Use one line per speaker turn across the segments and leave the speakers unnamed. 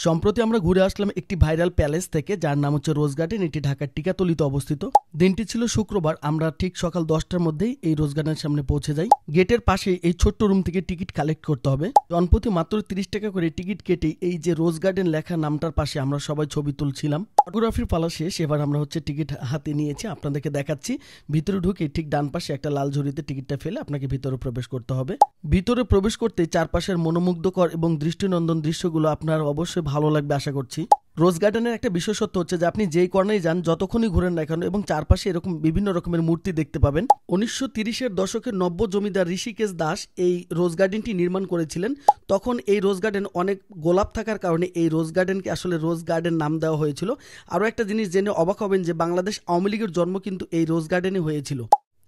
সম্প্রতি আমরা ঘুরে আসলাম একটি ভাইরাল প্যালেস থেকে, যার নাম হচ্ছে রোজ গার্ডেন। এটি ঢাকার টিকাতলিতে অবস্থিত। দিনটি ছিল শুক্রবার। আমরা ঠিক সকাল 10টার মধ্যেই এই রোজ গার্ডেনের সামনে পৌঁছে যাই। গেটের পাশে এই ছোট্ট রুম থেকে টিকিট কালেক্ট করতে হবে। জনপ্রতি মাত্র 30 টাকা করে টিকিট কেটে এই যে রোজ গার্ডেন লেখা নামটার পাশে আমরা সবাই ছবি তুলছিলাম। ফটোগ্রাফির পালা শেষ। এবার আমরা টিকিট হাতে নিয়েছি, আপনাদেরকে দেখাচ্ছি। ভিতরে ঢুকে ঠিক ডান পাশে একটা লাল ঝুড়িতে টিকিটটা ফেলে আপনাকে ভিতরে প্রবেশ করতে হবে। ভিতরে প্রবেশ করতে চারপাশের মনোমুগ্ধকর এবং দৃষ্টিনন্দন দৃশ্যগুলো আপনার অবশ্যই ভালো লাগবে আশা করছি। রোজ গার্ডেনের একটা বিশেষত্ব হচ্ছে যে আপনি যেই কর্নারে যান, যতক্ষণই ঘুরেন না কেন, এবং চারপাশে এরকম বিভিন্ন রকমের মূর্তি দেখতে পাবেন। 1930-এর দশকের নব্য জমিদার ঋষিকেশ দাস এই রোজ গার্ডেনটি নির্মাণ করেছিলেন। তখন এই রোজ গার্ডেন অনেক গোলাপ থাকার কারণে এই রোজ গার্ডেনকে আসলে রোজ গার্ডেন নাম দেওয়া হয়েছিল। আরও একটা জিনিস জেনে অবাক হবেন যে বাংলাদেশ আওয়ামী লীগের জন্ম কিন্তু এই রোজ গার্ডেনে হয়েছিল।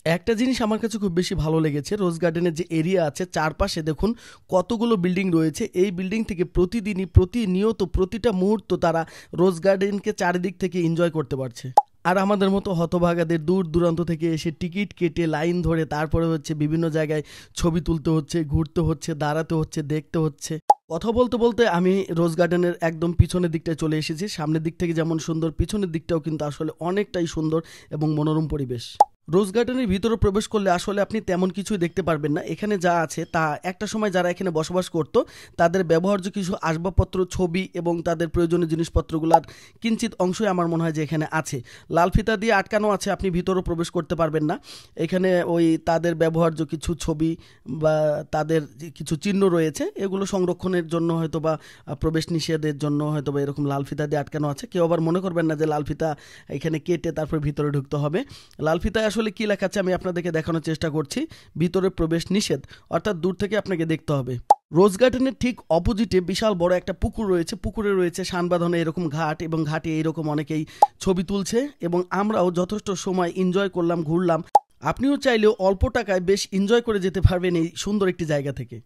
একটা জিনিস আমার কাছে খুব বেশি ভালো লেগেছে, রোজ গার্ডেনের যে এরিয়া আছে চারপাশে দেখুন কতগুলো বিল্ডিং রয়েছে। এই বিল্ডিং থেকে প্রতিদিনই প্রতিনিয়ত প্রতিটা মুহূর্ত তারা রোজ গার্ডেনকে চারিদিক থেকে এনজয় করতে পারছে। আর আমাদের মতো হতভাগাদের দূর দূরান্ত থেকে এসে টিকিট কেটে লাইন ধরে তারপরে বিভিন্ন জায়গায় ছবি তুলতে হচ্ছে, ঘুরতে হচ্ছে, দাঁড়াতে হচ্ছে, দেখতে হচ্ছে। কথা বলতে বলতে আমি রোজ গার্ডেনের একদম পিছনের দিকটায় চলে এসেছি। সামনের দিক থেকে যেমন সুন্দর, পিছনের দিকটাও কিন্তু আসলে অনেকটাই সুন্দর এবং মনোরম পরিবেশ। রোজ গার্ডেনের ভিতরে প্রবেশ করলে আসলে আপনি তেমন কিছুই দেখতে পারবেন না। এখানে যা আছে তা একটা সময় যারা এখানে বসবাস করত তাদের ব্যবহার্য কিছু আসবাবপত্র, ছবি এবং তাদের প্রয়োজনীয় জিনিসপত্রগুলোর কিঞ্চিত অংশই আমার মনে হয় যে এখানে আছে। লাল ফিতা দিয়ে আটকানো আছে, আপনি ভিতরেও প্রবেশ করতে পারবেন না। এখানে তাদের ব্যবহার্য কিছু ছবি বা তাদের কিছু চিহ্ন রয়েছে, এগুলো সংরক্ষণের জন্য হয়তো বা প্রবেশ নিষেধের জন্য হয়তো বা এরকম লাল ফিতা দিয়ে আটকানো আছে। কেউ আবার মনে করবেন না যে লাল ফিতা এখানে কেটে তারপর ভিতরে ঢুকতে হবে। লাল ফিতায় আসলে কি লেখা আছে আমি আপনাদেরকে দেখানোর চেষ্টা করছি। ভিতরে প্রবেশ নিষেধ, অর্থাৎ দূর থেকে আপনাকে দেখতে হবে। রোজ গার্ডেনের ঠিক অপোজিটে বিশাল বড় একটা পুকুর রয়েছে। পুকুরে রয়েছে শানবাঁধানো এরকম ঘাট, এবং ঘাটে এইরকম অনেকেই ছবি তুলছে এবং আমরাও যথেষ্ট সময় এনজয় করলাম, ঘুরলাম। আপনিও চাইলেও অল্প টাকায় বেশ এনজয় করে যেতে পারবেন এই সুন্দর একটি জায়গা থেকে।